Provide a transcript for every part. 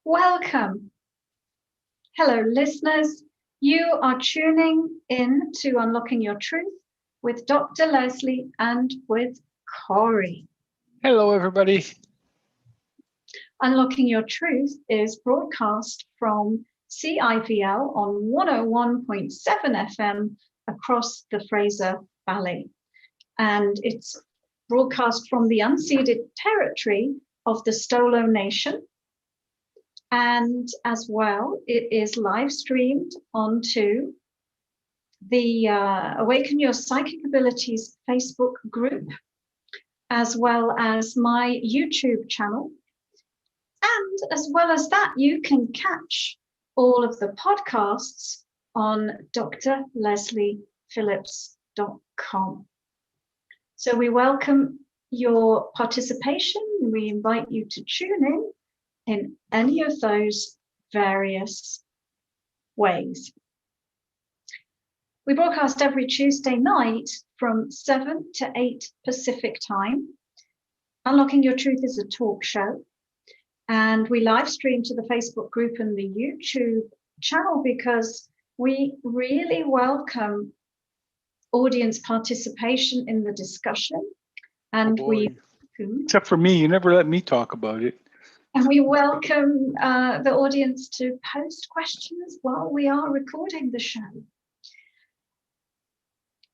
Welcome. Hello, listeners. You are tuning in to Unlocking Your Truth with Dr. Leslie and with Corey. Hello, everybody. Unlocking Your Truth is broadcast from CIVL on 101.7 FM across the Fraser Valley. And it's broadcast from the unceded territory of the Stolo Nation. And as well, it is live streamed onto the Awaken Your Psychic Abilities Facebook group, as well as my YouTube channel. And as well as that, you can catch all of the podcasts on drlesliephillips.com. So we welcome your participation. We invite you to tune in any of those various ways. We broadcast every Tuesday night from 7 to 8 Pacific time. Unlocking Your Truth is a talk show, and we live stream to the Facebook group and the YouTube channel because we really welcome audience participation in the discussion. And except for me, you never let me talk about it. And we welcome the audience to post questions while we are recording the show.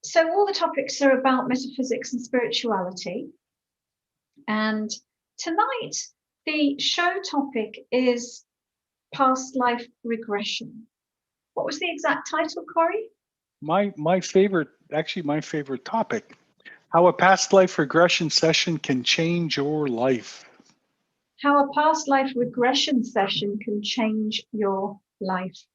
So all the topics are about metaphysics and spirituality. And tonight, the show topic is past life regression. What was the exact title, Corey? My favorite topic, how a past life regression session can change your life. How a past life regression session can change your life.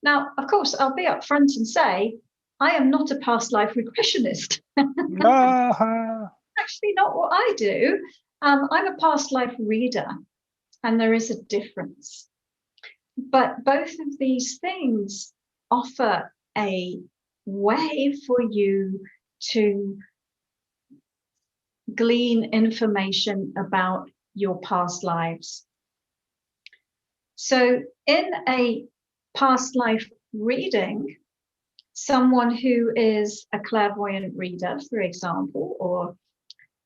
Now, of course, I'll be upfront and say, I am not a past life regressionist. Actually, not what I do. I'm a past life reader, and there is a difference. But both of these things offer a way for you to glean information about your past lives. So in a past life reading, someone who is a clairvoyant reader, for example, or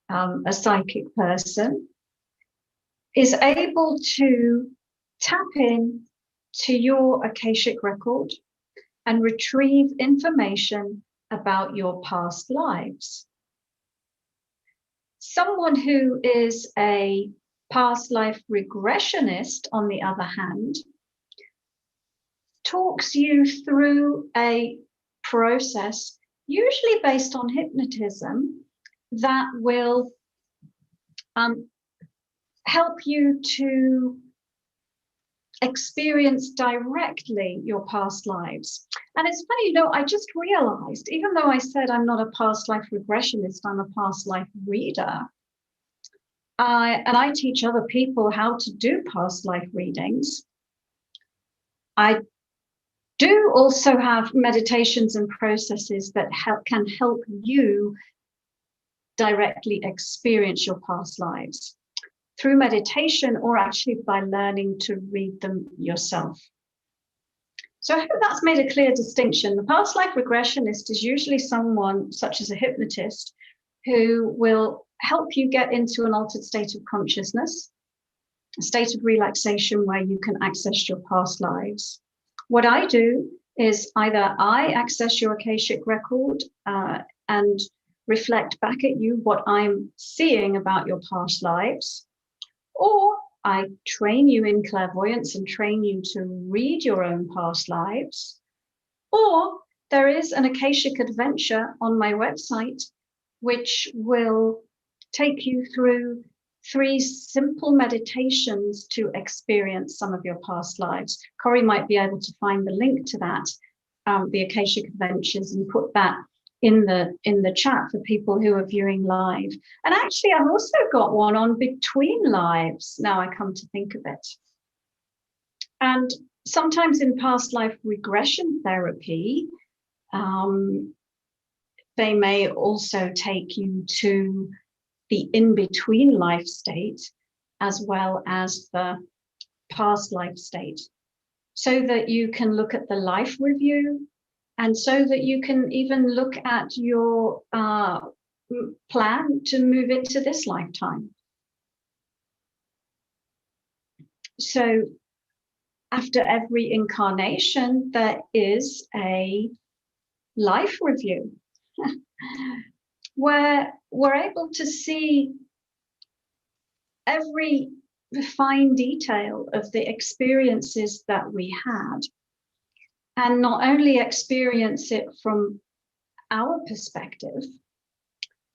a psychic person, is able to tap in to your Akashic Record and retrieve information about your past lives. Someone who is a past life regressionist, on the other hand, talks you through a process, usually based on hypnotism, that will help you to experience directly your past lives. And it's funny, I just realized, even though I said I'm not a past life regressionist, I'm a past life reader. And I teach other people how to do past life readings. I do also have meditations and processes that can help you directly experience your past lives through meditation, or actually by learning to read them yourself. So I hope that's made a clear distinction. The past life regressionist is usually someone, such as a hypnotist, who will help you get into an altered state of consciousness, a state of relaxation where you can access your past lives. What I do is either I access your Akashic Record and reflect back at you what I'm seeing about your past lives, or I train you in clairvoyance and train you to read your own past lives, or there is an Akashic adventure on my website which will take you through 3 simple meditations to experience some of your past lives. Corey might be able to find the link to that, the Akashic Adventures, and put that in the chat for people who are viewing live. And actually, I've also got one on between lives, now I come to think of it. And sometimes in past life regression therapy, they may also take you to the in-between life state, as well as the past life state, so that you can look at the life review, and so that you can even look at your plan to move into this lifetime. So after every incarnation, there is a life review where we're able to see every fine detail of the experiences that we had, and not only experience it from our perspective,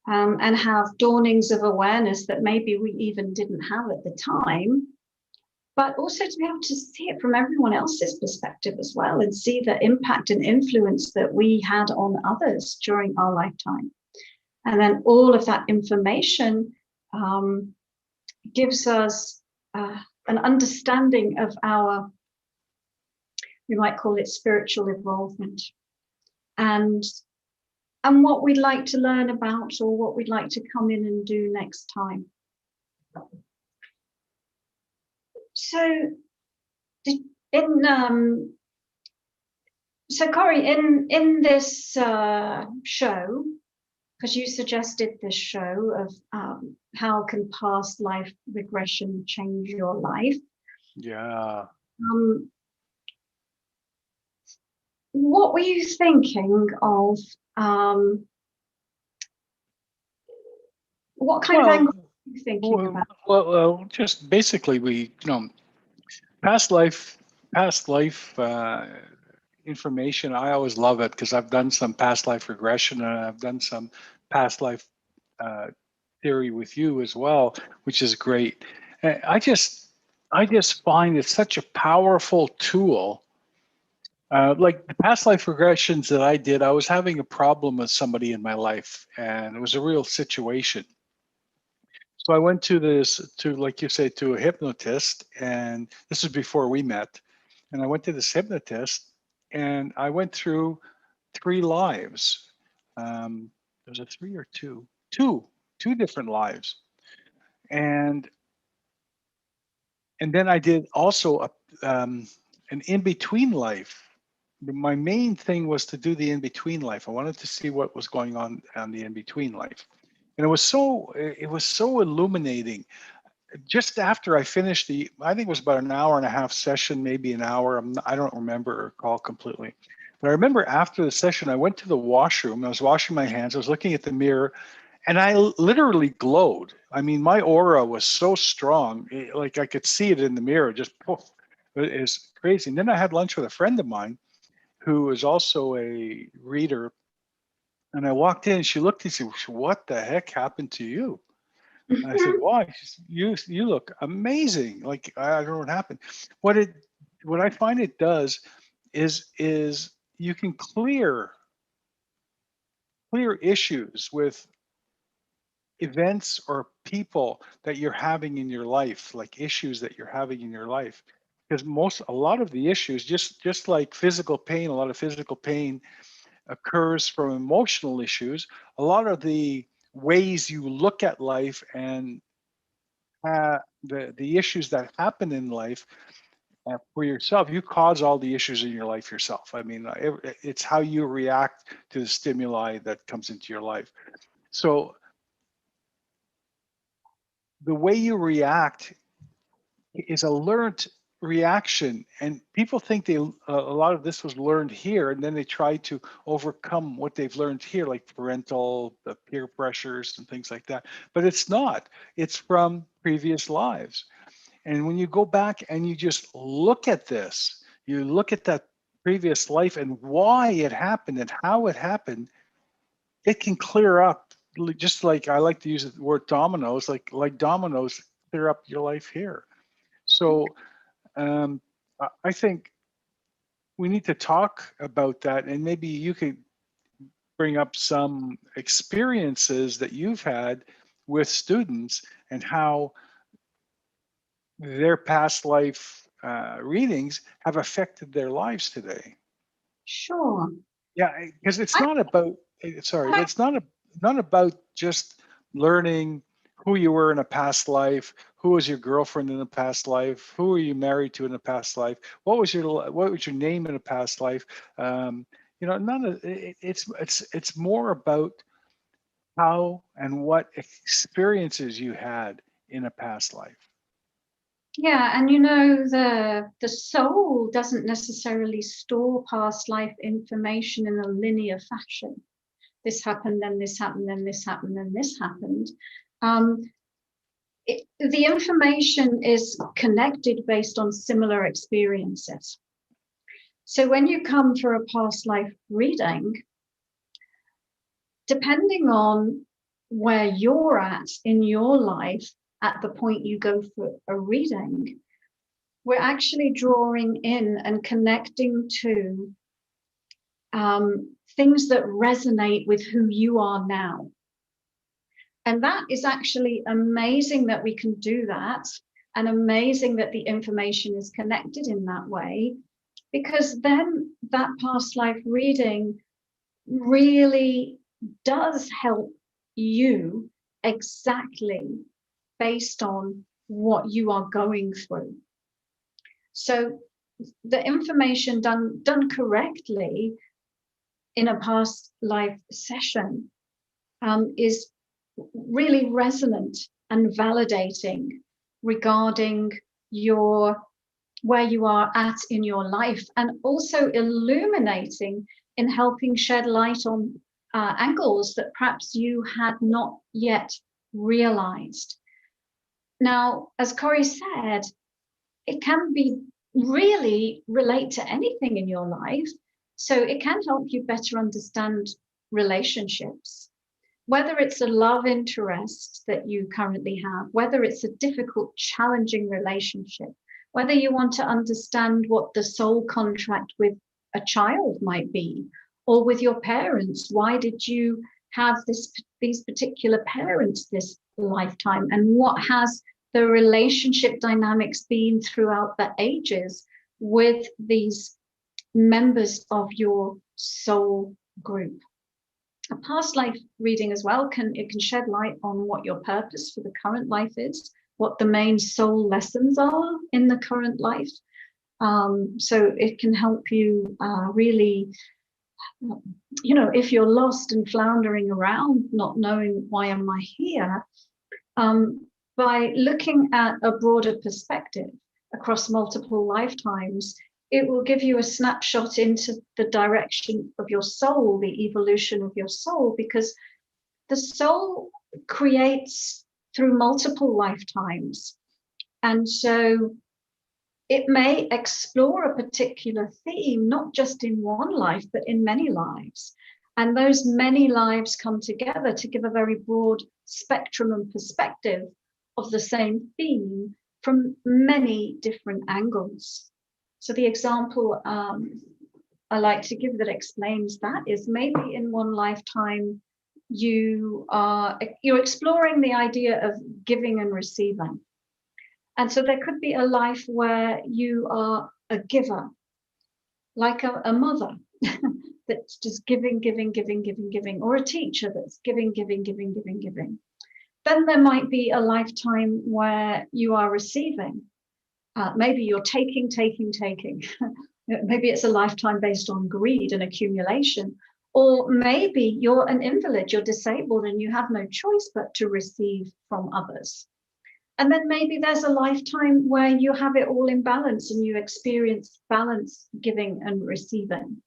and have dawnings of awareness that maybe we even didn't have at the time, but also to be able to see it from everyone else's perspective as well, and see the impact and influence that we had on others during our lifetime. And then all of that information gives us an understanding of our, we might call it spiritual involvement, and what we'd like to learn about, or what we'd like to come in and do next time. So, Corey, in this show, because you suggested this show of how can past life regression change your life? Yeah. What were you thinking of? What kind of angle were you thinking about? Well, just basically, past life information. I always love it because I've done some past life regression, and I've done some past life theory with you as well, which is great. I just find it such a powerful tool. Like the past life regressions that I did, I was having a problem with somebody in my life, and it was a real situation. So I went to like you say, to a hypnotist, and this was before we met. And I went to this hypnotist, and I went through 3 lives. Was it 3 or 2? Two different lives. And then I did also an in-between life. My main thing was to do the in-between life. I wanted to see what was going on the in-between life. And it was so illuminating. Just after I finished I think it was about an hour and a half session, maybe an hour. I don't remember or recall completely. But I remember after the session, I went to the washroom. I was washing my hands. I was looking at the mirror, and I literally glowed. I mean, my aura was so strong, like I could see it in the mirror, just poof. It was crazy. And then I had lunch with a friend of mine who is also a reader. And I walked in, and she looked and said, "What the heck happened to you?" And I said, "Why?" She said, you look amazing. Like, I don't know what happened. What I find it does is you can clear issues with events or people that you're having in your life, like issues that you're having in your life. Because a lot of the issues, just like physical pain, a lot of physical pain occurs from emotional issues. A lot of the ways you look at life and the issues that happen in life for yourself, you cause all the issues in your life yourself. I mean, it's how you react to the stimuli that comes into your life. So the way you react is a learned reaction, and people think a lot of this was learned here, and then they try to overcome what they've learned here, like parental peer pressures and things like that. But it's not. It's from previous lives. And when you go back and you just look at this, you look at that previous life and why it happened and how it happened, it can clear up. Just like I like to use the word dominoes, like dominoes, clear up your life here. So I think we need to talk about that, and maybe you could bring up some experiences that you've had with students and how their past life readings have affected their lives today. Sure. Yeah, because it's not about. Sorry, it's not about just learning who you were in a past life, who was your girlfriend in a past life? Who were you married to in a past life? What was your name in a past life? None of it's more about how and what experiences you had in a past life. Yeah, and the soul doesn't necessarily store past life information in a linear fashion. This happened, then this happened, then this happened, then this happened. The information is connected based on similar experiences. So when you come for a past life reading, depending on where you're at in your life at the point you go for a reading, we're actually drawing in and connecting to things that resonate with who you are now. And that is actually amazing that we can do that, and amazing that the information is connected in that way, because then that past life reading really does help you exactly based on what you are going through. So the information done correctly in a past life session is really resonant and validating regarding where you are at in your life, and also illuminating in helping shed light on angles that perhaps you had not yet realized. Now, as Corey said, it can be really relate to anything in your life. So it can help you better understand relationships, whether it's a love interest that you currently have, whether it's a difficult, challenging relationship, whether you want to understand what the soul contract with a child might be, or with your parents. Why did you have these particular parents this lifetime, and what has the relationship dynamics been throughout the ages with these members of your soul group? A past life reading as well can shed light on what your purpose for the current life is, what the main soul lessons are in the current life. So it can help you really, if you're lost and floundering around, not knowing why am I here, by looking at a broader perspective across multiple lifetimes, it will give you a snapshot into the direction of your soul, the evolution of your soul, because the soul creates through multiple lifetimes. And so it may explore a particular theme, not just in one life, but in many lives. And those many lives come together to give a very broad spectrum and perspective of the same theme from many different angles. So the example I like to give that explains that is maybe in one lifetime you're exploring the idea of giving and receiving. And so there could be a life where you are a giver, like a mother that's just giving, or a teacher that's giving. Then there might be a lifetime where you are receiving. Maybe you're taking. Maybe it's a lifetime based on greed and accumulation. Or maybe you're an invalid, you're disabled, and you have no choice but to receive from others. And then maybe there's a lifetime where you have it all in balance and you experience balance, giving and receiving.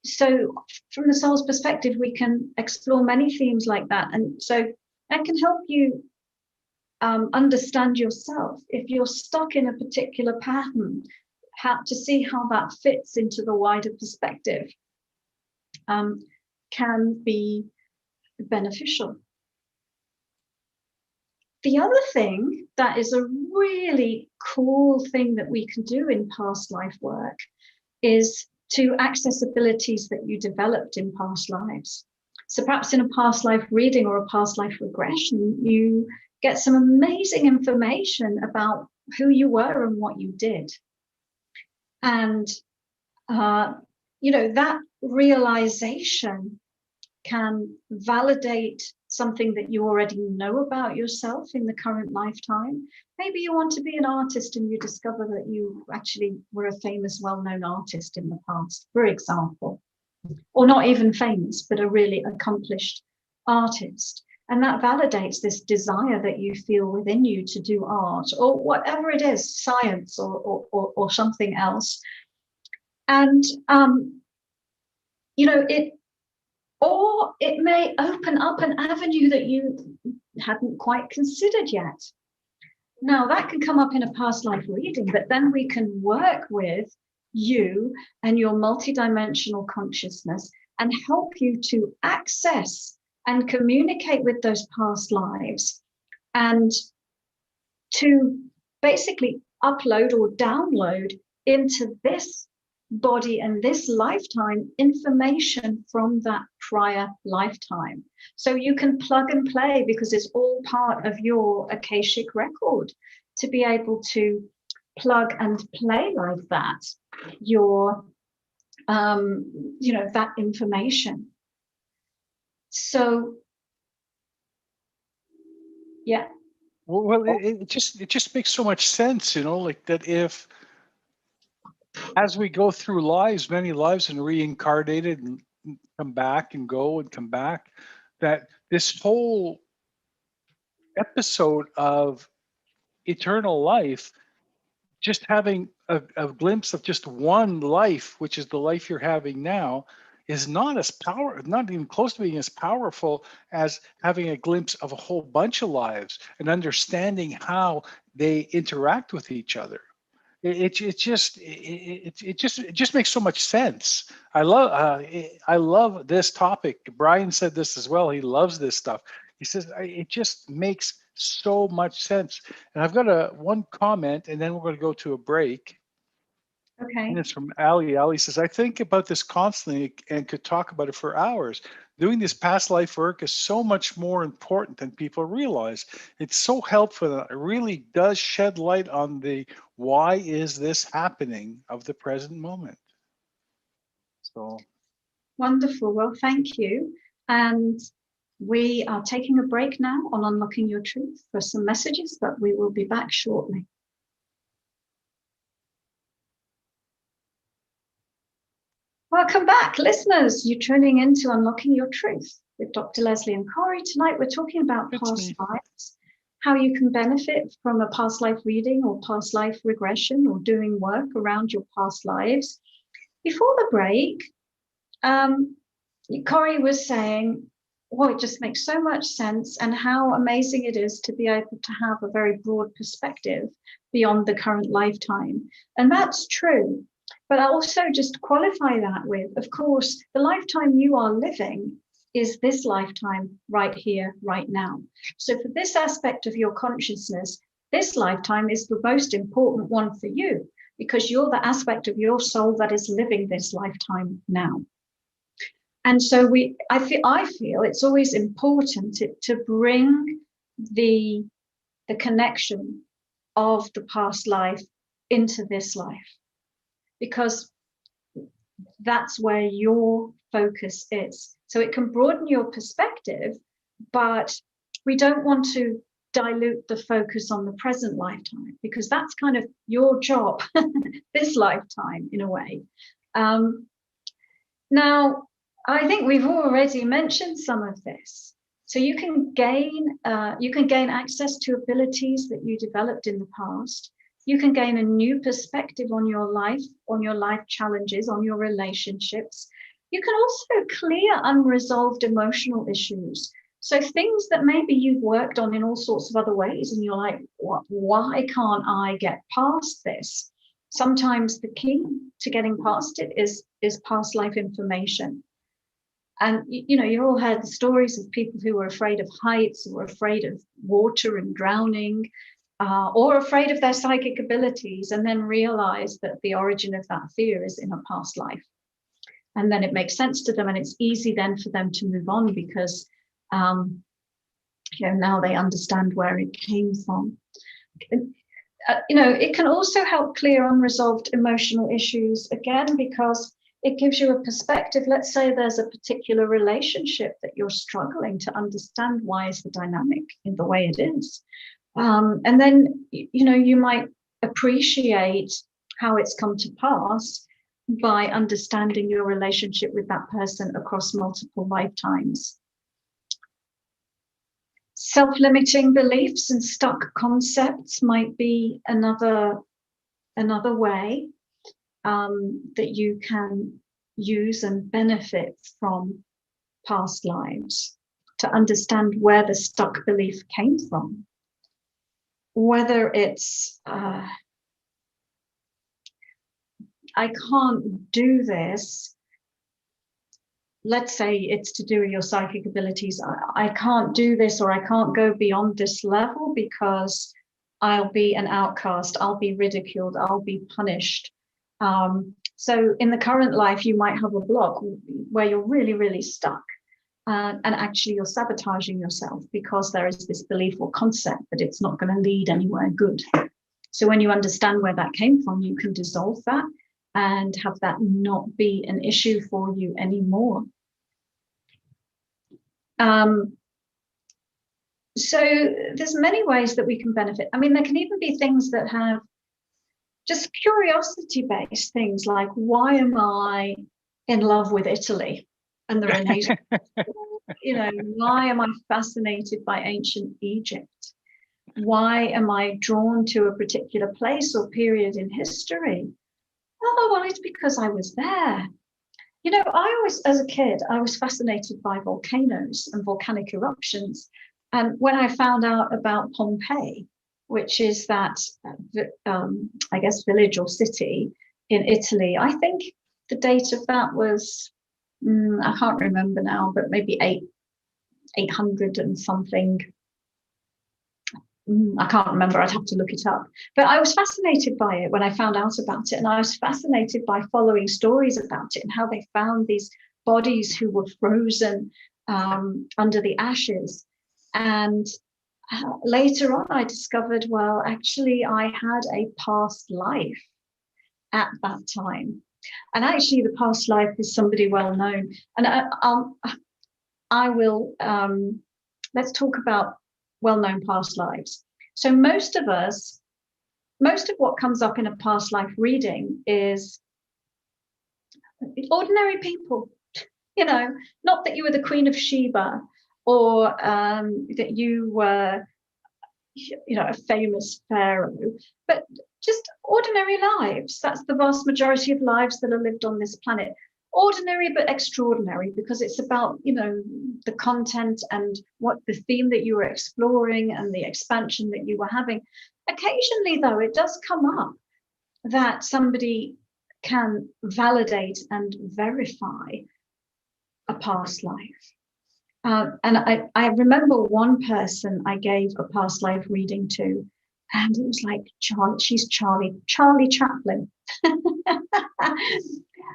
So from the soul's perspective, we can explore many themes like that. And so that can help you understand yourself. If you're stuck in a particular pattern, how to see how that fits into the wider perspective can be beneficial. The other thing that is a really cool thing that we can do in past life work is to access abilities that you developed in past lives. So perhaps in a past life reading or a past life regression, you get some amazing information about who you were and what you did. And, that realization can validate something that you already know about yourself in the current lifetime. Maybe you want to be an artist and you discover that you actually were a famous, well-known artist in the past, for example, or not even famous, but a really accomplished artist. And that validates this desire that you feel within you to do art or whatever it is, science or something else. And, it may open up an avenue that you hadn't quite considered yet. Now, that can come up in a past life reading, but then we can work with you and your multidimensional consciousness and help you to access and communicate with those past lives and to basically upload or download into this body and this lifetime information from that prior lifetime. So you can plug and play because it's all part of your Akashic record to be able to plug and play like that, that information. So, yeah. Well, it just makes so much sense, like that if, as we go through lives, many lives and reincarnated and come back and go and come back, that this whole episode of eternal life, just having a glimpse of just one life, which is the life you're having now, is not even close to being as powerful as having a glimpse of a whole bunch of lives and understanding how they interact with each other. It just makes so much sense. I love this topic. Brian said this as well. He loves this stuff. He says it just makes so much sense. And I've got one comment, and then we're going to go to a break. Okay. And it's from Ali. Ali says, I think about this constantly and could talk about it for hours. Doing this past life work is so much more important than people realize. It's so helpful. It really does shed light on the why is this happening of the present moment. So wonderful. Well, thank you. And we are taking a break now on Unlocking Your Truth for some messages, but we will be back shortly. Welcome back, listeners. You're tuning into Unlocking Your Truth with Dr. Leslie and Corey. Tonight, we're talking about past lives, how you can benefit from a past life reading or past life regression or doing work around your past lives. Before the break, Corey was saying, well, it just makes so much sense and how amazing it is to be able to have a very broad perspective beyond the current lifetime. And that's true. But I also just qualify that with, of course, the lifetime you are living is this lifetime right here, right now. So for this aspect of your consciousness, this lifetime is the most important one for you because you're the aspect of your soul that is living this lifetime now. And so I feel it's always important to bring the connection of the past life into this life, because that's where your focus is. So it can broaden your perspective, but we don't want to dilute the focus on the present lifetime because that's kind of your job, this lifetime in a way. Now, I think we've already mentioned some of this. So you can gain access to abilities that you developed in the past. You can gain a new perspective on your life challenges, on your relationships. You can also clear unresolved emotional issues. So things that maybe you've worked on in all sorts of other ways, and you're like, why can't I get past this? Sometimes the key to getting past it is past life information. And you've all heard the stories of people who were afraid of heights or afraid of water and drowning, or afraid of their psychic abilities, and then realize that the origin of that fear is in a past life. And then it makes sense to them, and it's easy then for them to move on because now they understand where it came from. It can also help clear unresolved emotional issues, again, because it gives you a perspective. Let's say there's a particular relationship that you're struggling to understand. Why is the dynamic in the way it is? And then, you might appreciate how it's come to pass by understanding your relationship with that person across multiple lifetimes. Self-limiting beliefs and stuck concepts might be another way that you can use and benefit from past lives to understand where the stuck belief came from. Whether it's, I can't do this. Let's say it's to do with your psychic abilities. I can't do this, or I can't go beyond this level because I'll be an outcast, I'll be ridiculed, I'll be punished. So in the current life, you might have a block where you're really, really stuck. And actually you're sabotaging yourself because there is this belief or concept that it's not going to lead anywhere good. So when you understand where that came from, you can dissolve that and have that not be an issue for you anymore. So there's many ways that we can benefit. I mean, there can even be things that have just curiosity-based things, like, why am I in love with Italy and the Renaissance? Why am I fascinated by ancient Egypt? Why am I drawn to a particular place or period in history? Oh, well, it's because I was there. I always, as a kid, I was fascinated by volcanoes and volcanic eruptions. And when I found out about Pompeii, which is that, I guess, village or city in Italy, I think the date of that was, I can't remember now, but maybe 800 and something. I can't remember, I'd have to look it up. But I was fascinated by it when I found out about it. And I was fascinated by following stories about it and how they found these bodies who were frozen under the ashes. And later on, I discovered, well, actually, I had a past life at that time. And actually, the past life is somebody well known. And I will, let's talk about well-known past lives. So most of what comes up in a past life reading is ordinary people, not that you were the Queen of Sheba or that you were, a famous pharaoh, but just ordinary lives. That's the vast majority of lives that are lived on this planet. Ordinary but extraordinary, because it's about, the content and what the theme that you were exploring and the expansion that you were having. Occasionally, though, it does come up that somebody can validate and verify a past life. And I remember one person I gave a past life reading to, and it was like, she's Charlie Chaplin. And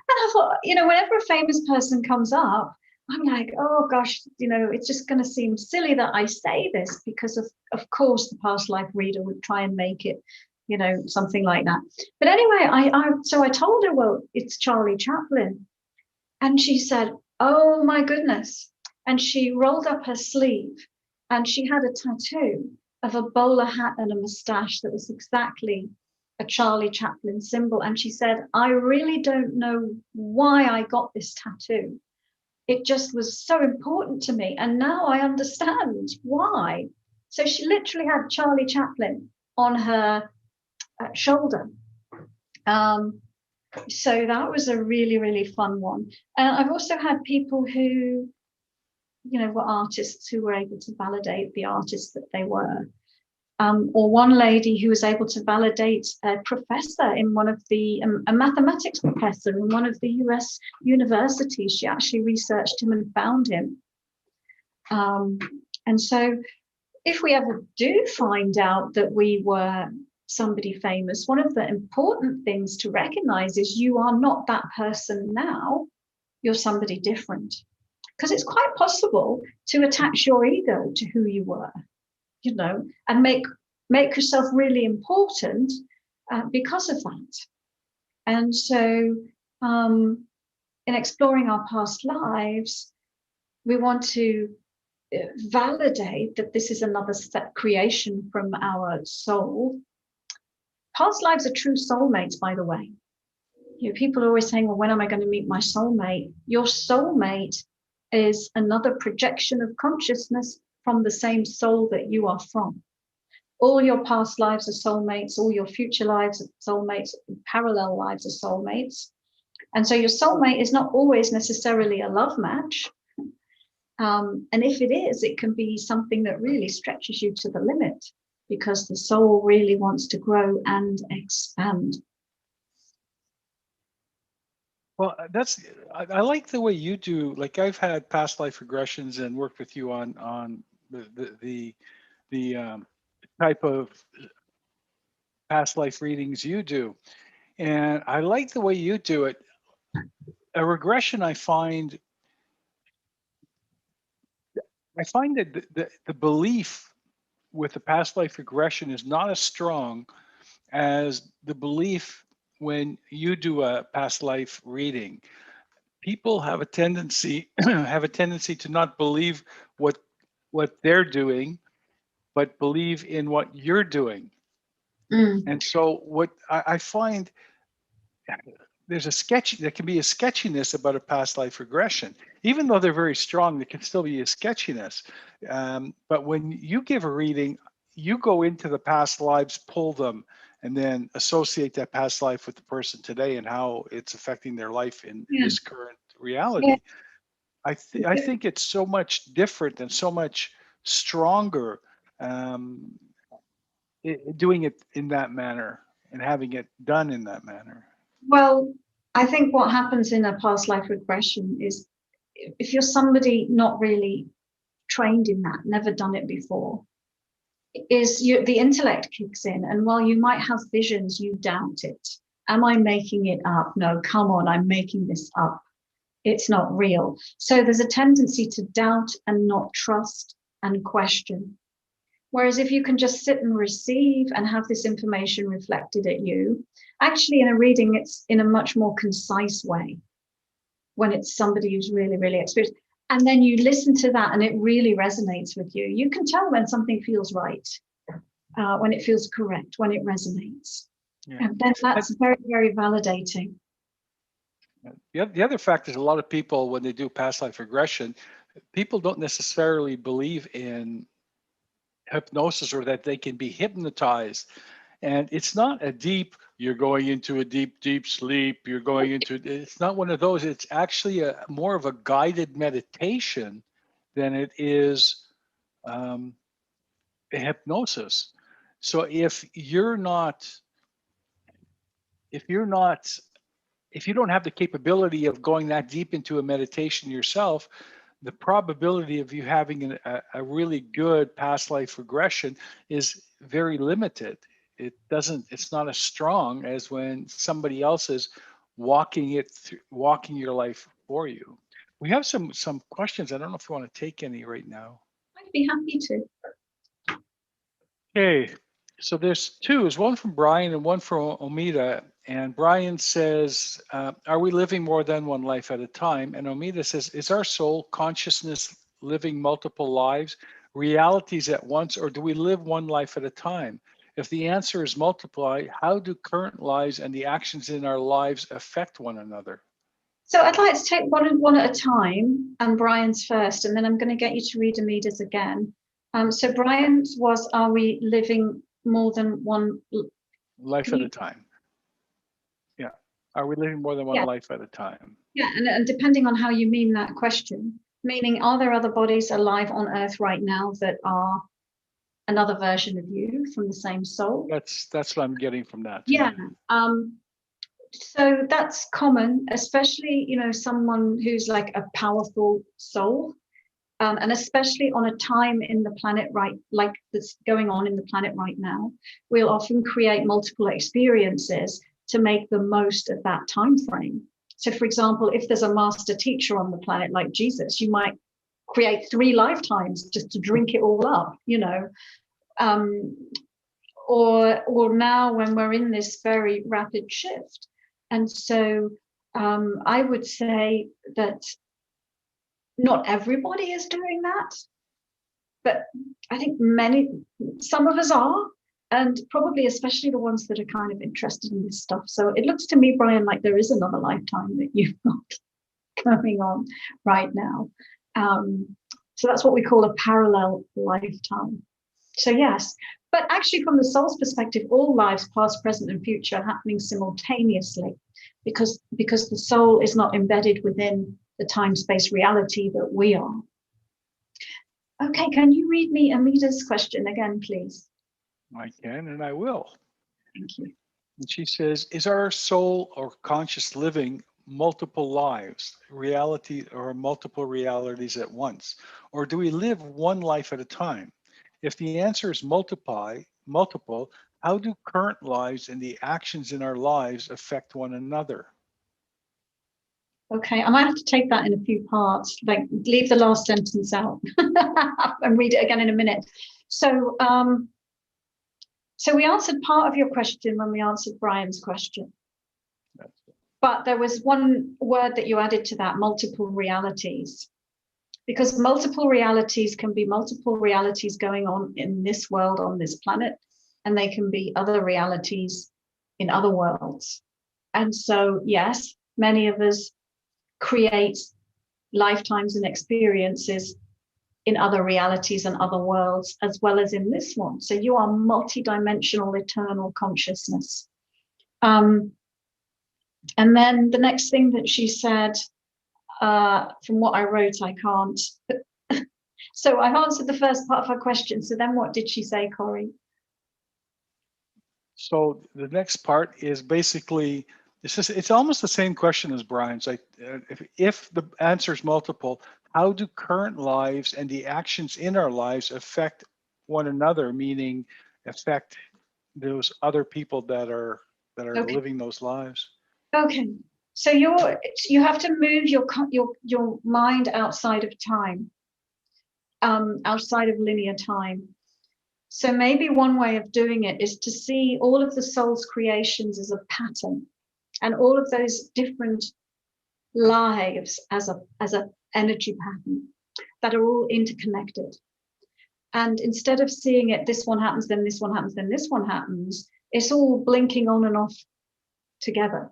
I thought, whenever a famous person comes up, I'm like, oh gosh, it's just going to seem silly that I say this, because of course the past life reader would try and make it, something like that. But anyway, so I told her, well, it's Charlie Chaplin. And she said, oh my goodness. And she rolled up her sleeve and she had a tattoo of a bowler hat and a mustache that was exactly a Charlie Chaplin symbol. And she said, I really don't know why I got this tattoo. It just was so important to me. And now I understand why. So she literally had Charlie Chaplin on her shoulder. So that was a really, really fun one. And I've also had people who, were artists who were able to validate the artists that they were. Or one lady who was able to validate a professor in one of the, a mathematics professor in one of the US universities. She actually researched him and found him. And so if we ever do find out that we were somebody famous, one of the important things to recognize is you are not that person now, you're somebody different. Because it's quite possible to attach your ego to who you were, and make yourself really important because of that. And so in exploring our past lives, we want to validate that this is another step creation from our soul. Past lives are true soulmates, by the way. People are always saying, well, when am I going to meet my soulmate? Your soulmate is another projection of consciousness from the same soul that you are from. All your past lives are soulmates, all your future lives are soulmates, parallel lives are soulmates. And so your soulmate is not always necessarily a love match. And if it is, it can be something that really stretches you to the limit because the soul really wants to grow and expand. Well, I like the way you do. Like I've had past life regressions and worked with you on the type of past life readings you do, and I like the way you do it. A regression, I find that the belief with the past life regression is not as strong as the belief when you do a past life reading. People have a tendency to not believe what they're doing, but believe in what you're doing. And so what I find, there can be a sketchiness about a past life regression. Even though they're very strong, there can still be a sketchiness. But when you give a reading, you go into the past lives, pull them, and then associate that past life with the person today and how it's affecting their life in this current reality. Yeah. I think it's so much different and so much stronger doing it in that manner and having it done in that manner. Well, I think what happens in a past life regression is if you're somebody not really trained in that, never done it before, the intellect kicks in. And while you might have visions, you doubt it. Am I making it up? No, come on, I'm making this up. It's not real. So there's a tendency to doubt and not trust and question. Whereas if you can just sit and receive and have this information reflected at you, actually in a reading, it's in a much more concise way when it's somebody who's really, really experienced. And then you listen to that and it really resonates with you. You can tell when something feels right, when it feels correct, when it resonates. Yeah. And then that's very, very validating. The other fact is a lot of people, when they do past life regression, people don't necessarily believe in hypnosis or that they can be hypnotized. And it's not a deep, you're going into a deep, deep sleep, it's not one of those. It's actually more of a guided meditation than it is a hypnosis. So if you don't have the capability of going that deep into a meditation yourself, the probability of you having a really good past life regression is very limited. It's not as strong as when somebody else is walking your life for you. We have some questions. I don't know if you want to take any right now. I'd be happy to. Okay, so there's two. There's one from Brian and one from Omida. And Brian says, are we living more than one life at a time? And Omida says, is our soul consciousness living multiple lives, realities at once, or do we live one life at a time? If the answer is multiply, how do current lives and the actions in our lives affect one another? So I'd like to take one at a time, and Brian's first, and then I'm going to get you to read Omida's again. So Brian's was, are we living more than one life at a time? Yeah. Are we living more than one life at a time? Yeah, and depending on how you mean that question, meaning are there other bodies alive on Earth right now that are another version of you from the same soul? That's what I'm getting from that. Yeah. So that's common, especially, someone who's like a powerful soul, and especially on a time in the planet, like that's going on in the planet right now, we'll often create multiple experiences to make the most of that time frame. So, for example, if there's a master teacher on the planet like Jesus, you might create 3 lifetimes just to drink it all up, or now when we're in this very rapid shift. And so I would say that not everybody is doing that, but I think some of us are, and probably especially the ones that are kind of interested in this stuff. So it looks to me, Brian, like there is another lifetime that you've got going on right now. So that's what we call a parallel lifetime. So yes, but actually from the soul's perspective, all lives, past, present, and future, are happening simultaneously because the soul is not embedded within the time-space reality that we are. Okay, can you read me Amida's question again, please? I can, and I will. Thank you. And she says, is our soul or conscious living multiple lives, reality or multiple realities at once? Or do we live one life at a time? If the answer is multiple, how do current lives and the actions in our lives affect one another? Okay, I might have to take that in a few parts, like leave the last sentence out and read it again in a minute. So, so we answered part of your question when we answered Brian's question. But there was one word that you added to that, multiple realities. Because multiple realities can be multiple realities going on in this world, on this planet, and they can be other realities in other worlds. And so, yes, many of us create lifetimes and experiences in other realities and other worlds, as well as in this one. So you are multidimensional, eternal consciousness. And then the next thing that she said, from what I wrote, I can't. So I've answered the first part of her question. So then what did she say, Corey? So the next part is basically, it's almost the same question as Brian's. Like, if the answer is multiple, how do current lives and the actions in our lives affect one another? Meaning, affect those other people that are Okay. living those lives. Okay. So you have to move your mind outside of time, outside of linear time. So maybe one way of doing it is to see all of the soul's creations as a pattern, and all of those different lives as a energy pattern that are all interconnected. And instead of seeing it, this one happens, then this one happens, then this one happens, it's all blinking on and off together,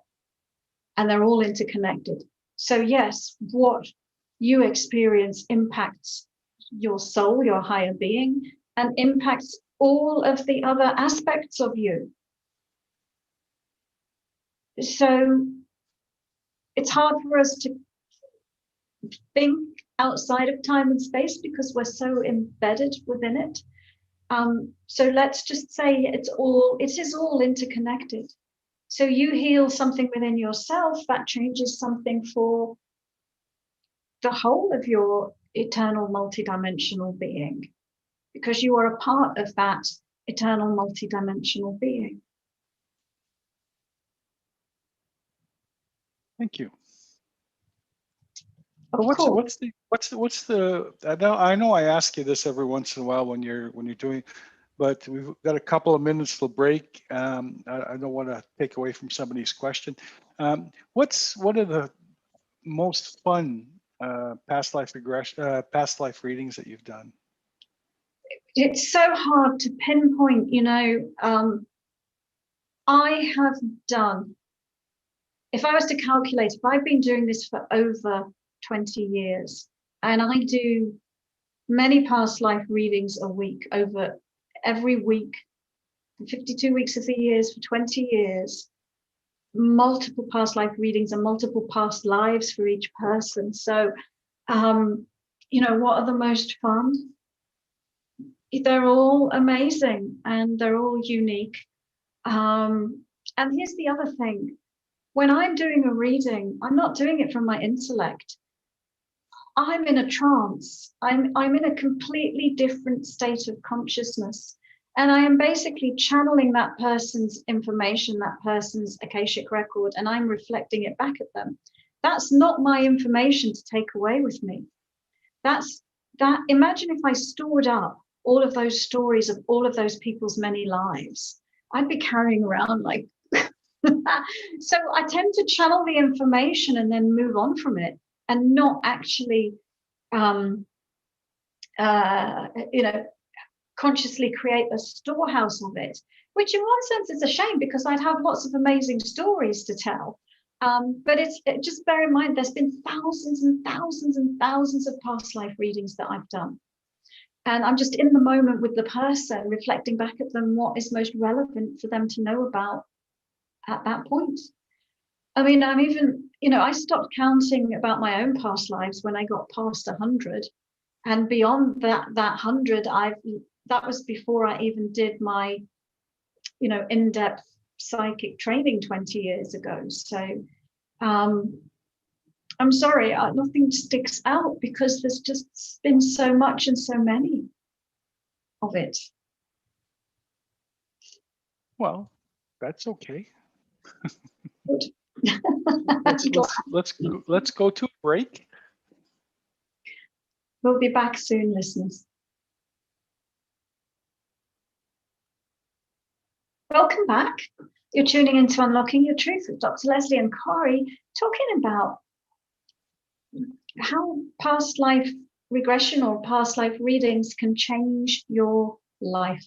and they're all interconnected. So yes, what you experience impacts your soul, your higher being, and impacts all of the other aspects of you. So it's hard for us to think outside of time and space because we're so embedded within it. So let's just say it is all interconnected. So you heal something within yourself, that changes something for the whole of your eternal multidimensional being, because you are a part of that eternal multidimensional being. Thank you. What's the I know I ask you this every once in a while when you're doing, but we've got a couple of minutes till break. I don't want to take away from somebody's question. What's one of the most fun past life readings that you've done? It's so hard to pinpoint, I have done, if I was to calculate, if I've been doing this for over 20 years, and I do many past life readings a week, over every week, 52 weeks of the years for 20 years, multiple past life readings and multiple past lives for each person. So, what are the most fun? They're all amazing and they're all unique. And here's the other thing. When I'm doing a reading, I'm not doing it from my intellect. I'm in a trance. I'm in a completely different state of consciousness. And I am basically channeling that person's information, that person's Akashic record, and I'm reflecting it back at them. That's not my information to take away with me. Imagine if I stored up all of those stories of all of those people's many lives. I'd be carrying around like So I tend to channel the information and then move on from it, and not actually, consciously create a storehouse of it, which in one sense is a shame, because I'd have lots of amazing stories to tell. But just bear in mind, there's been thousands and thousands and thousands of past life readings that I've done. And I'm just in the moment with the person, reflecting back at them what is most relevant for them to know about at that point. I mean, I'm even, I stopped counting about my own past lives when I got past 100. And beyond that 100, that was before I even did my, in-depth psychic training 20 years ago. So I'm sorry, nothing sticks out, because there's just been so much and so many of it. Well, that's okay. Good. let's go to a break. We'll be back soon, listeners. Welcome back. You're tuning into Unlocking Your Truth with Dr. Leslie and Corey, talking about how past life regression or past life readings can change your life.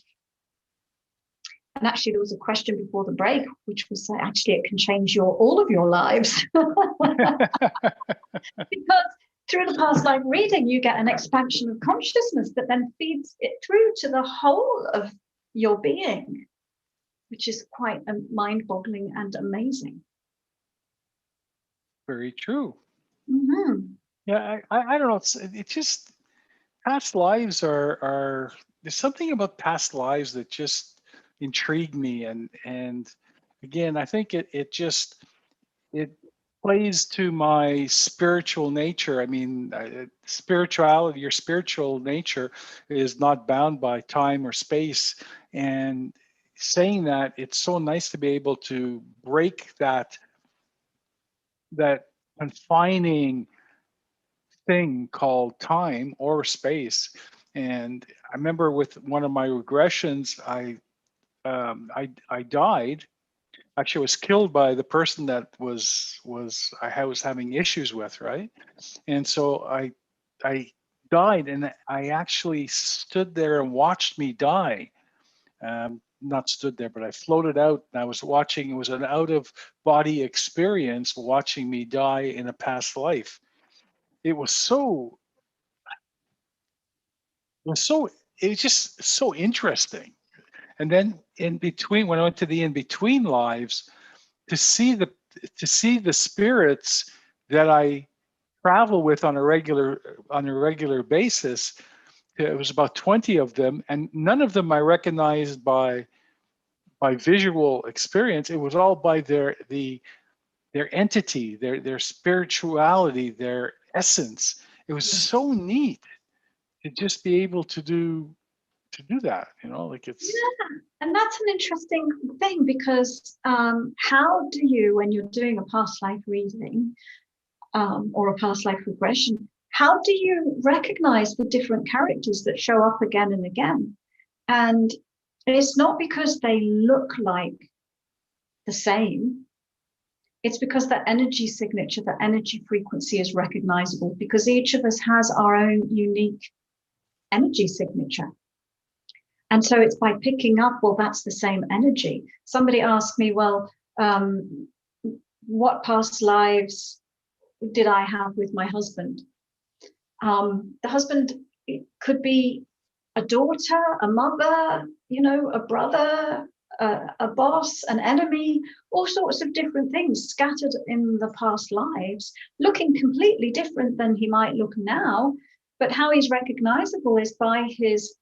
And actually, there was a question before the break, which was actually it can change all of your lives. Because through the past life reading, you get an expansion of consciousness that then feeds it through to the whole of your being, which is quite mind-boggling and amazing. Very true. Mm-hmm. Yeah, I don't know. It's just past lives are there's something about past lives that just intrigue me, and again, I think it plays to my spiritual nature. I mean, spirituality, your spiritual nature is not bound by time or space. And saying that, it's so nice to be able to break that confining thing called time or space. And I remember with one of my regressions, I died. Actually, I was killed by the person that I was having issues with, right? And so I died, and I actually stood there and watched me die. Not stood there, but I floated out, and I was watching. It was an out of body experience, watching me die in a past life. It was just so interesting. And then in between, when I went to the in between lives, to see the spirits that I travel with on a regular basis. It was about 20 of them, and none of them I recognized by visual experience. It was all by their entity, their spirituality, their essence. It was so neat to just be able to do that, like it's. Yeah, and that's an interesting thing, because how do you, when you're doing a past life reading or a past life regression, how do you recognize the different characters that show up again and again? And it's not because they look like the same. It's because the energy signature, the energy frequency is recognizable, because each of us has our own unique energy signature. And so it's by picking up, well, that's the same energy. Somebody asked me, well, what past lives did I have with my husband? The husband could be a daughter, a mother, a brother, a boss, an enemy, all sorts of different things scattered in the past lives, looking completely different than he might look now. But how he's recognizable is by his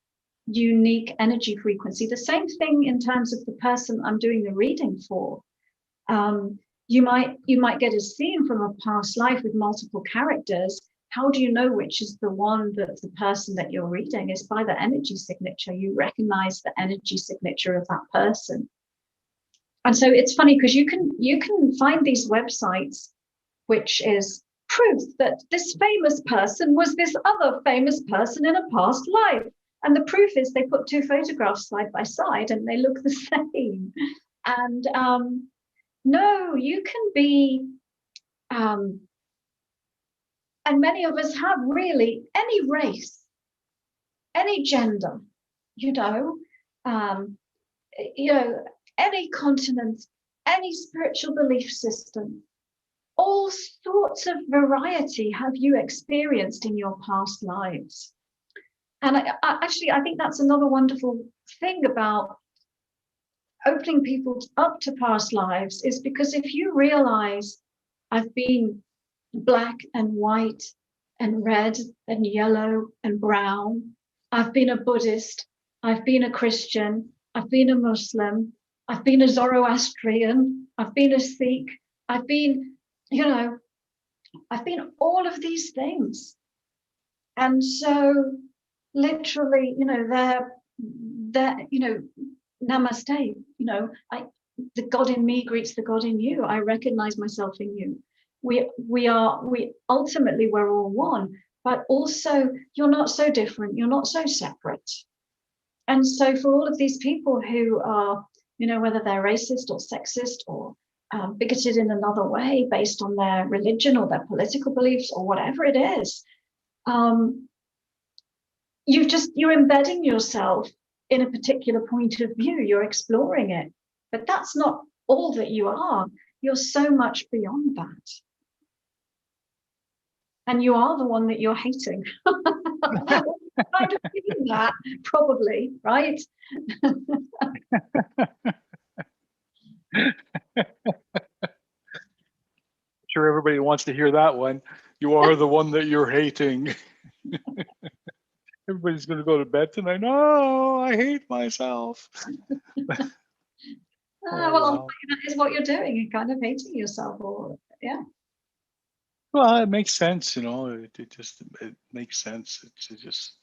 unique energy frequency. The same thing in terms of the person I'm doing the reading for. You might get a scene from a past life with multiple characters. How do you know which is the one that's the person that you're reading? Is by the energy signature. You recognize the energy signature of that person. And so it's funny, because you can find these websites, which is proof that this famous person was this other famous person in a past life. And the proof is they put two photographs side by side and they look the same. And No, you can be, and many of us have really any race, any gender, you know, um, you know, any continent, any spiritual belief system, all sorts of variety have you experienced in your past lives. And actually, I think that's another wonderful thing about opening people up to past lives, is because if you realize I've been black and white and red and yellow and brown, I've been a Buddhist, I've been a Christian, I've been a Muslim, I've been a Zoroastrian, I've been a Sikh, I've been, you know, I've been all of these things. And so literally, you know, they're, you know, namaste, you know, the God in me greets the God in you. I recognize myself in you. We ultimately, we're all one, but also you're not so different, you're not so separate. And so for all of these people who are, you know, whether they're racist or sexist or bigoted in another way based on their religion or their political beliefs or whatever it is, you're embedding yourself in a particular point of view, you're exploring it, but that's not all that you are. You're so much beyond that. And you are the one that you're hating. Kind of feeling that, probably, right? Sure, everybody wants to hear that one. You are the one that you're hating. Everybody's going to go to bed tonight. No, I hate myself. Well, that is what you're doing. You're kind of hating yourself, or yeah. Well, it makes sense, you know. It makes sense. It's just.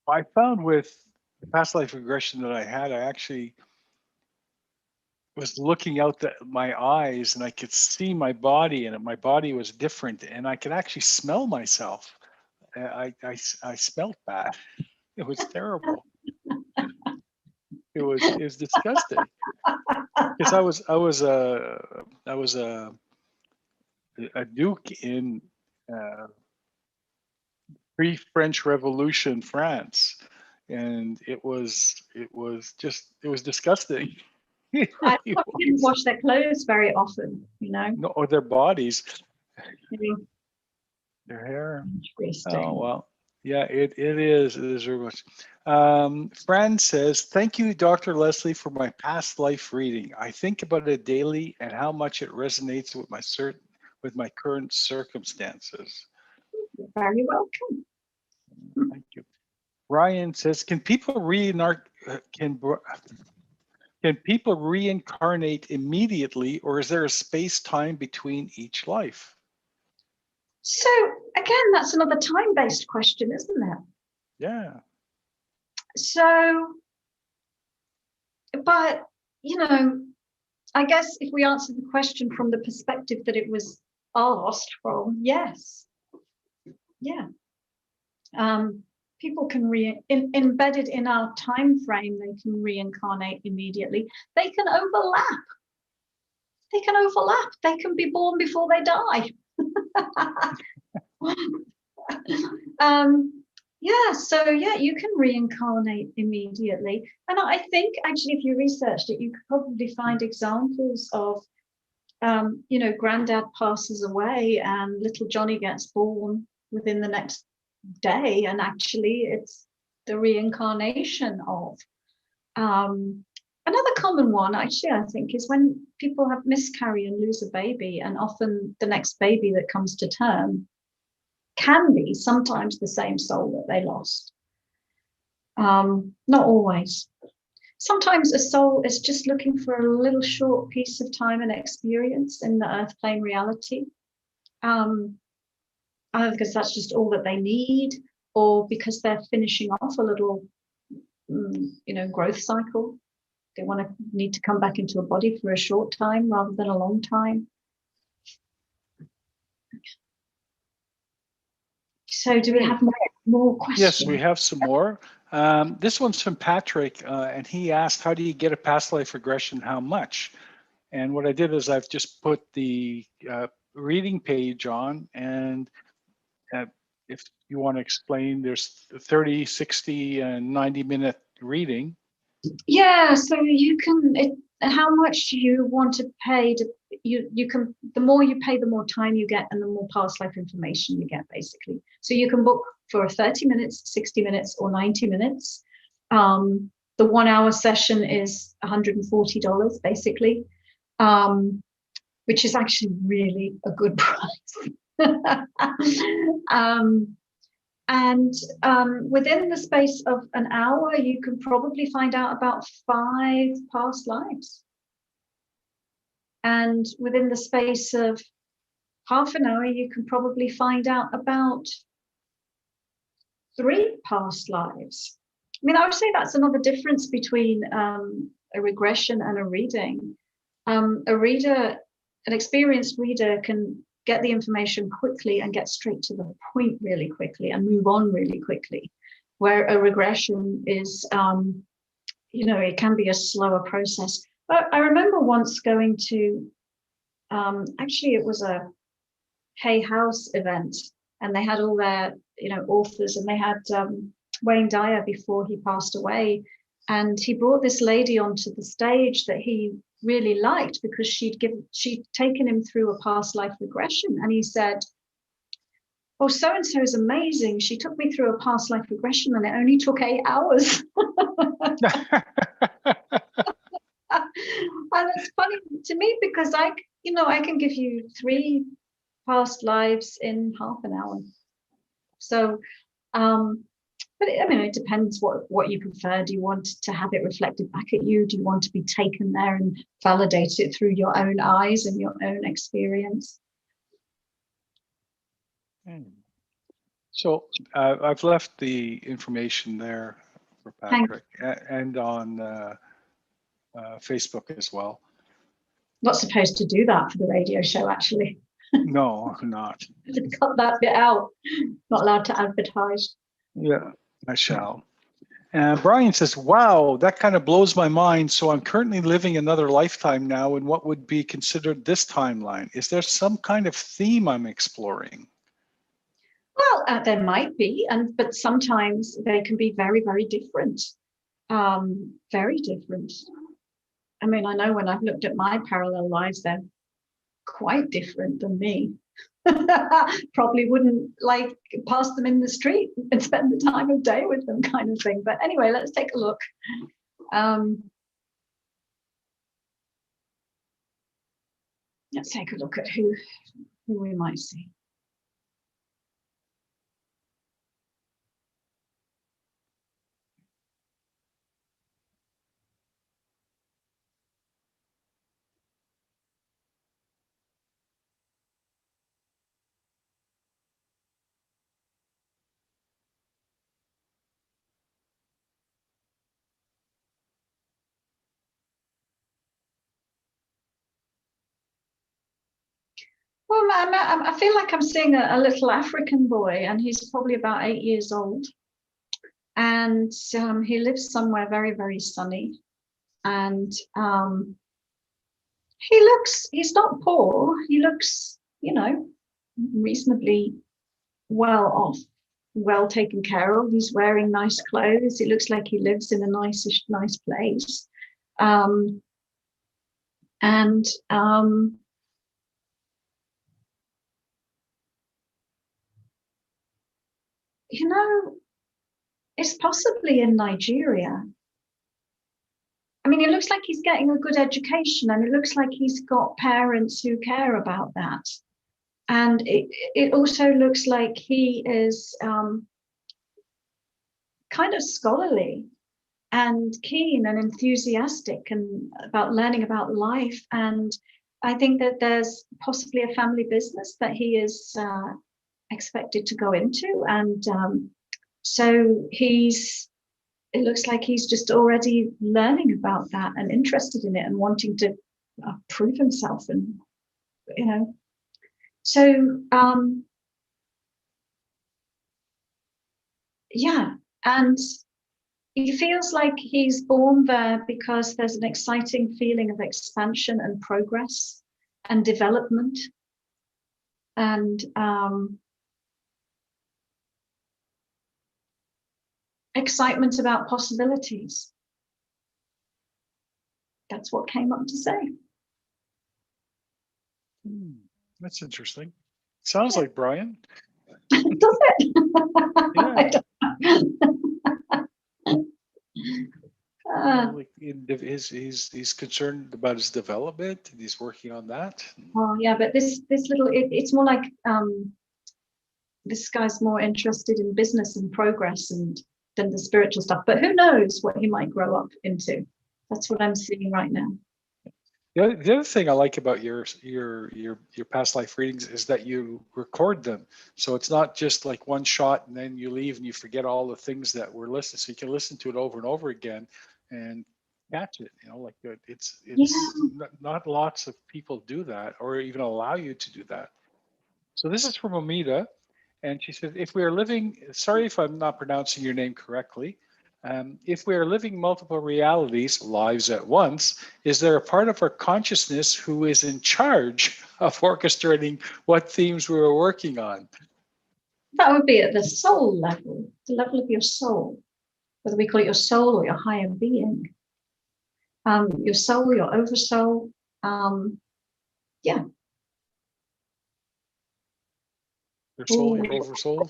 I found with the past life regression that I had, I actually was looking out my eyes and I could see my body, and my body was different, and I could actually smell myself. I smelled bad. It was terrible. It was disgusting. Because I was a duke in pre-French Revolution France, and it was disgusting. I didn't wash their clothes very often, you know. No, or their bodies, Yeah. their hair. Interesting. Oh well, yeah, it is very much. Fran says, "Thank you, Dr. Leslie, for my past life reading. I think about it daily and how much it resonates with my current circumstances." You're very welcome. Thank you. Ryan says, "Can people reincarnate immediately, or is there a space-time between each life?" So again, that's another time-based question, isn't it? Yeah. So, but you know, I guess if we answer the question from the perspective that it was asked from, yes, yeah. People can embedded in our time frame, they can reincarnate immediately. They can overlap. They can be born before they die. Yeah, so yeah, you can reincarnate immediately. And I think actually, if you researched it, you could probably find examples of, you know, granddad passes away and little Johnny gets born within the next day, and actually it's the reincarnation of. Another common one, actually, I think, is when people have miscarry and lose a baby, and often the next baby that comes to term can be sometimes the same soul that they lost. Not always. Sometimes a soul is just looking for a little short piece of time and experience in the earth plane reality. Either because that's just all that they need, or because they're finishing off a little, you know, growth cycle. They need to come back into a body for a short time rather than a long time. So do we have more more questions? Yes, we have some more. This one's from Patrick, and he asked, how do you get a past life regression? How much? And what I did is I've just put the reading page on, and if you want to explain, there's 30, 60, and 90-minute reading. Yeah, so you can, how much you want to pay, you can, the more you pay, the more time you get and the more past life information you get, basically. So you can book for 30 minutes, 60 minutes, or 90 minutes. The 1 hour session is $140, basically, which is actually really a good price. And within the space of an hour, you can probably find out about 5 past lives. And within the space of half an hour, you can probably find out about 3 past lives. I mean, I would say that's another difference between a regression and a reading. An experienced reader can get the information quickly and get straight to the point really quickly and move on really quickly, where a regression is, it can be a slower process. But I remember once going to, actually it was a Hay House event, and they had all their, authors, and they had Wayne Dyer before he passed away. And he brought this lady onto the stage that he really liked because she'd taken him through a past life regression. And he said, oh, so-and-so is amazing. She took me through a past life regression and it only took 8 hours. And it's funny to me because I can give you 3 past lives in half an hour. So, but it depends what you prefer. Do you want to have it reflected back at you? Do you want to be taken there and validate it through your own eyes and your own experience? So I've left the information there for Patrick and on Facebook as well. Not supposed to do that for the radio show, actually. No, I'm not. Cut that bit out. Not allowed to advertise. Yeah, I shall. Brian says, wow, that kind of blows my mind. So I'm currently living another lifetime now in what would be considered this timeline. Is there some kind of theme I'm exploring? Well, there might be, but sometimes they can be very, very different. Very different. I mean, I know when I've looked at my parallel lives, they're quite different than me. Probably wouldn't pass them in the street and spend the time of day with them, kind of thing. But anyway, let's take a look. Let's take a look at who we might see. Well, I feel like I'm seeing a little African boy, and he's probably about 8 years old. And he lives somewhere very, very sunny. And he's not poor. He looks, reasonably well off, well taken care of. He's wearing nice clothes. It looks like he lives in a nice place. It's possibly in Nigeria. I mean, it looks like he's getting a good education, and it looks like he's got parents who care about that. And it also looks like he is kind of scholarly and keen and enthusiastic and about learning about life. And I think that there's possibly a family business that he is expected to go into. And so it looks like he's just already learning about that and interested in it and wanting to prove himself. And, so yeah, and he feels like he's born there because there's an exciting feeling of expansion and progress and development, and excitement about possibilities. That's what came up to say. That's interesting. Sounds like Brian. Does it? Yeah. Like he's concerned about his development and he's working on that. Well, yeah, but this little it's more like this guy's more interested in business and progress and than the spiritual stuff. But who knows what he might grow up into? That's what I'm seeing right now. The other thing I like about your past life readings is that you record them. So it's not just like one shot and then you leave and you forget all the things that were listed. So you can listen to it over and over again and catch it. Like it's not lots of people do that or even allow you to do that. So this is from Amita, and she said, if we are living, sorry if I'm not pronouncing your name correctly, if we are living multiple realities, lives at once, is there a part of our consciousness who is in charge of orchestrating what themes we are working on? That would be at the soul level, the level of your soul, whether we call it your soul or your higher being. Your soul, your oversoul, yeah. Your soul, your oversoul?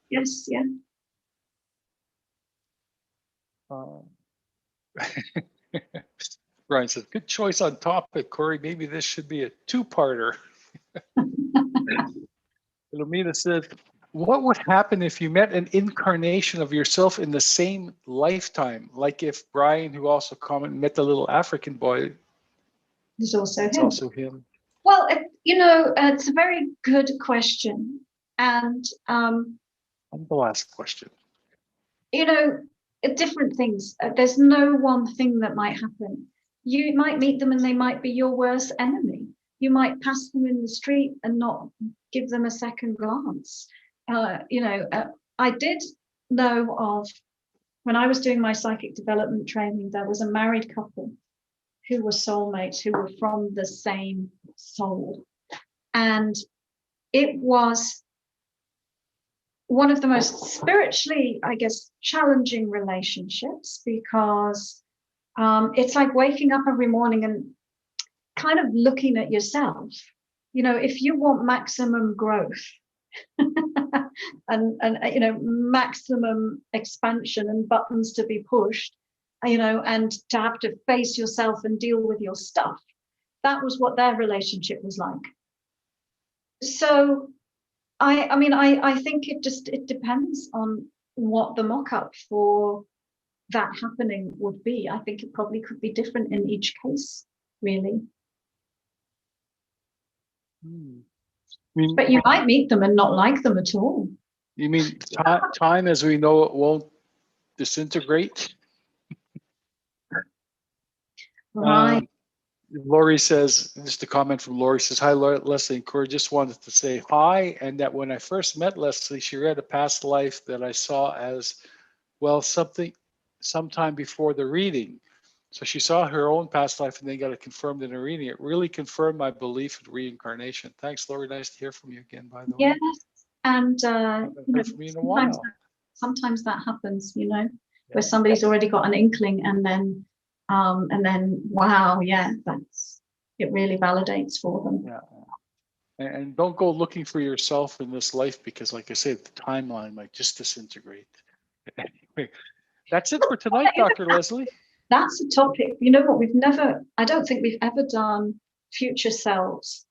Yes, yeah. Brian said, good choice on topic, Corey. Maybe this should be a two-parter. Lomita said, what would happen if you met an incarnation of yourself in the same lifetime? Like if Brian, who also commented, met the little African boy. It's also him. Well, it's a very good question. And the last question. Different things. There's no one thing that might happen. You might meet them and they might be your worst enemy. You might pass them in the street and not give them a second glance. I did know of, when I was doing my psychic development training, there was a married couple who were soulmates, who were from the same soul. And it was one of the most spiritually, I guess, challenging relationships, because it's like waking up every morning and kind of looking at yourself. If you want maximum growth and maximum expansion and buttons to be pushed, and to have to face yourself and deal with your stuff, that was what their relationship was like. So I think it depends on what the mock-up for that happening would be. I think it probably could be different in each case, really. But you might meet them and not like them at all. You mean time as we know it won't disintegrate? Right. Lori says, just a comment from Lori says, hi, Leslie and Corey, just wanted to say hi, and that when I first met Leslie, she read a past life that I saw as, well, sometime before the reading. So she saw her own past life and then got it confirmed in her reading. It really confirmed my belief in reincarnation. Thanks, Lori. Nice to hear from you again, by the way. Yes, and sometimes that happens, where somebody's already got an inkling, and then wow, yeah, it really validates for them. Yeah. And don't go looking for yourself in this life, because like I said, the timeline might just disintegrate. Anyway, that's it for tonight, Dr. Leslie. That's a topic, what, I don't think we've ever done future selves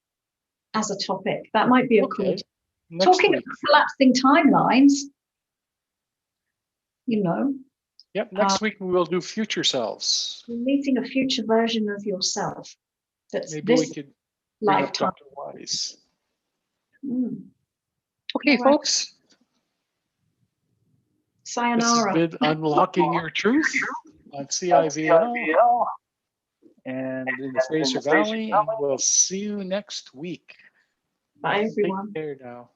as a topic. That might be a cool. Talking about collapsing timelines, Yep, next week we will do future selves. Meeting a future version of yourself. That's maybe we could bring up Dr. Wise. Okay, folks. Sayonara. This has been Unlocking Your Truth on CIVL and in the Fraser Valley. And we'll see you next week. Bye, everyone. Take care now.